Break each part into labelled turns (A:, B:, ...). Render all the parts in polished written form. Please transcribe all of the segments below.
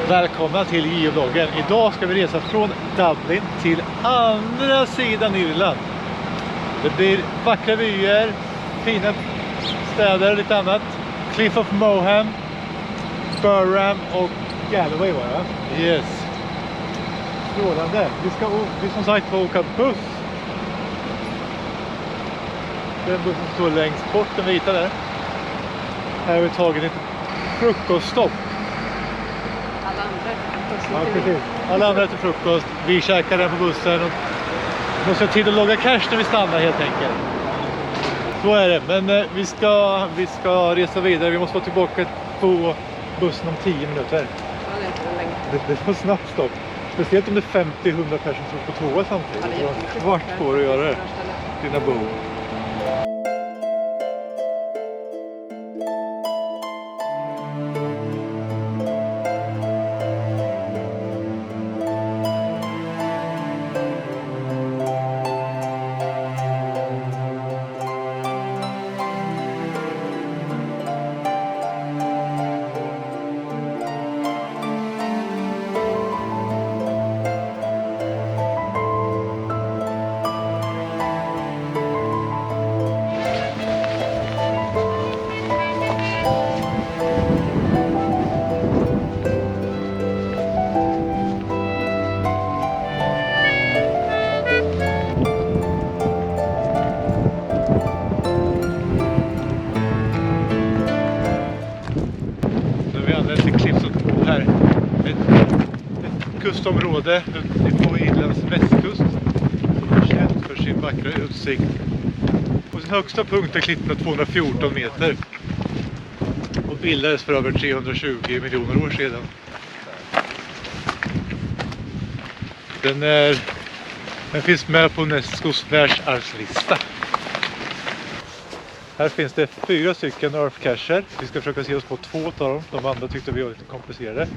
A: Välkomna till geobloggen. Idag ska vi resa från Dublin till andra sidan Irland. Det blir vackra vyer, fina städer och lite annat. Cliff of Moher, Burham och Galway var det. Yes. Strålande. Vi som sagt får åka buss. Den bussen står längst bort, den vita där. Här har vi tagit ett frukoststopp. Alla andra äter frukost. Vi käkar den på bussen och måste ha tid att logga cash när vi stannar helt enkelt. Så är det, men vi ska resa vidare. Vi måste vara tillbaka på bussen om 10 minuter.
B: Ja, det är inte länge.
A: Det var snabbt stopp. Speciellt om det är 50-100 personer som på toa samtidigt.
B: Ja,
A: det var kvart på att göra det. Dina bo. Kustområde på Irlands västkust, känt för sin vackra utsikt. På sin högsta punkt är klipporna 214 meter och bildades för över 320 miljoner år sedan. Den finns med på Unescos världsarvslista. Här finns det 4 stycken earth cacher. Vi ska försöka se oss på 2 av dem. De andra tyckte vi var lite komplicerade.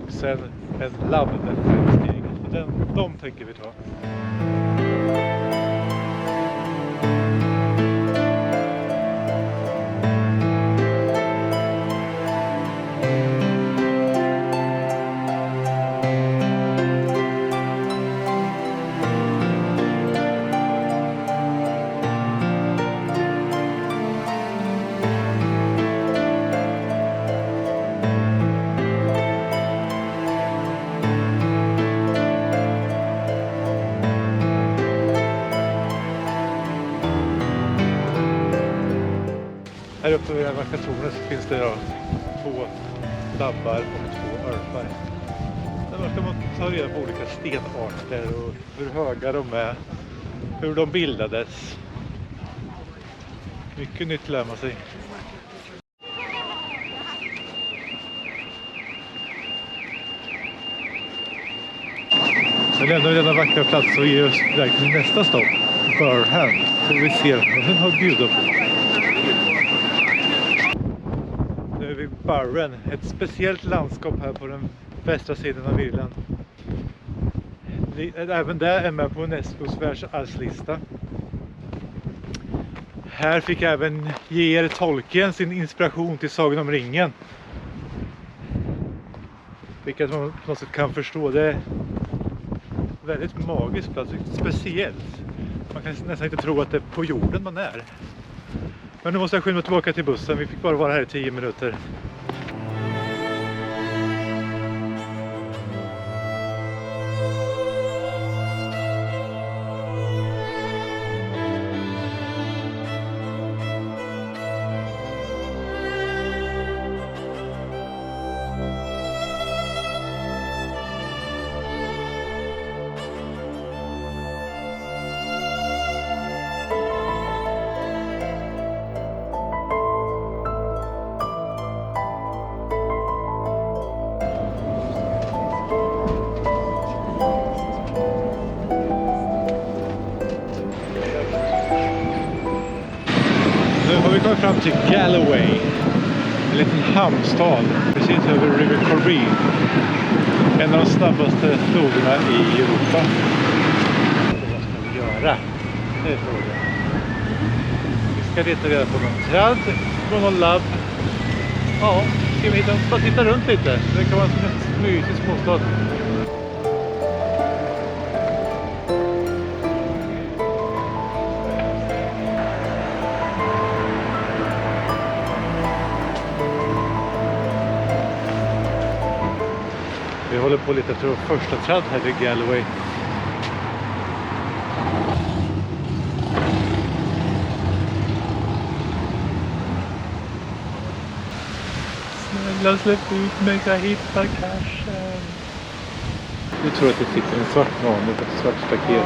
A: Och sen en labbsteg. De tänker vi ta. Här uppe vid den vackra tornet så finns det då 2 labbar och 2 örfar. Där ska man ta reda på olika stenarter och hur höga de är, hur de bildades. Mycket nytt lär man sig. Nu lämnar vi denna vackra plats och ger oss direkt till nästa stopp, Burham. Så vi ser vad den har bjuda på. Nu är vi Burren, ett speciellt landskap här på den västra sidan av Irland. Även där är med på Unescos världsarvslista. Här fick även J.R. Tolkien sin inspiration till Sagan om ringen. Vilket man på något sätt kan förstå. Det är väldigt magiskt plats, speciellt. Man kan nästan inte tro att det är på jorden man är. Men nu måste jag skynda tillbaka till bussen. Vi fick bara vara här i 10 minuter. Nu har vi kommit fram till Galway, en liten hamnstad precis över River Corree, en av de snabbaste floderna i Europa. Vad ska vi göra? Det är frågan. Vi ska leta reda på någon träd, på någon labb. Ja, ska vi hitta, bara titta runt lite. Det kan vara mysig småstad. Vi håller på lite efter första träd här vid Galway. Snälla släpp ut mig så jag hittar cashen. Du tror att det sitter en svart någon på ett svart staket?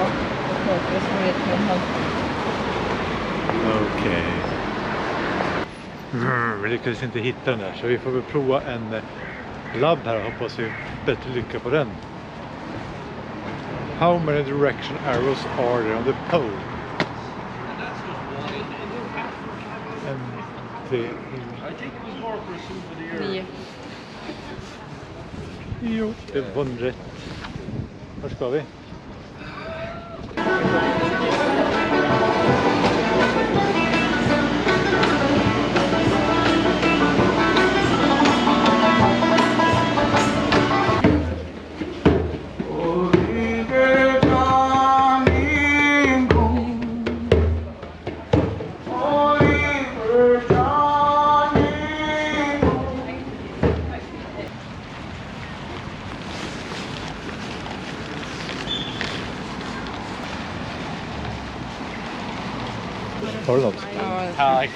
A: Okej. Vi lyckades inte hitta den där så vi får väl prova en labb här och hoppas vi bättre lycka på den. How many direction arrows are there on the pole? En, tre,
B: 9.
A: Jo, det var rätt. Var ska vi? Har du något?
B: Ja,
A: Tack.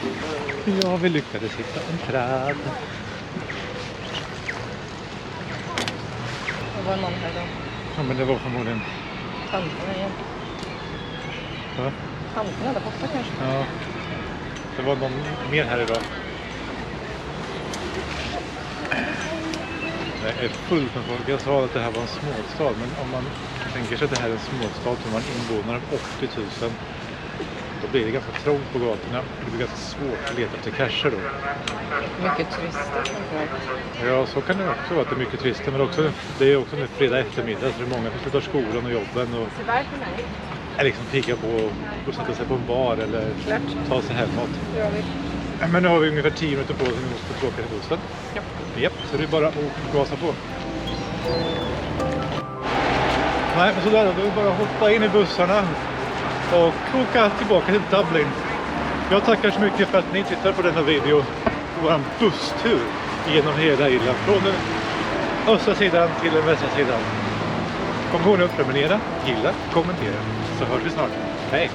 A: Ja, vi lyckades hitta en träd.
B: det var någon här då.
A: Ja, men det var förmodligen...
B: Tanterna igen.
A: Va?
B: Tanterna där borta kanske.
A: Ja. Det var någon mer här idag. Det är fullt med folk. Jag sa att det här var en småstad, men om man tänker sig att det här är en småstad som har invånare 80 000, då blir det ganska trångt på gatorna. Det blir ganska svårt att leta efter cacher då.
B: Mycket turister framförallt.
A: Ja, så kan det också vara att det är mycket turister, men också, det är också en fredag eftermiddag så det är många som slutar skolan och jobben och är liksom pigga på att sätta sig på en bar eller ta sig hemåt.
B: Ja,
A: Men nu har vi ungefär 10 minuter på oss innan vi måste åka till bussen.
B: Ja.
A: Japp, så det är bara att gasa på. Nej, men sådär då. Det är bara att hoppa in i bussarna och åka tillbaka till Dublin. Jag tackar så mycket för att ni tittar på denna video. Vår busstur genom hela Irland. Från den östra sidan till den västra sidan. Kom ihåg att prenumerera, gilla, kommentera. Så hörs vi snart. Hej!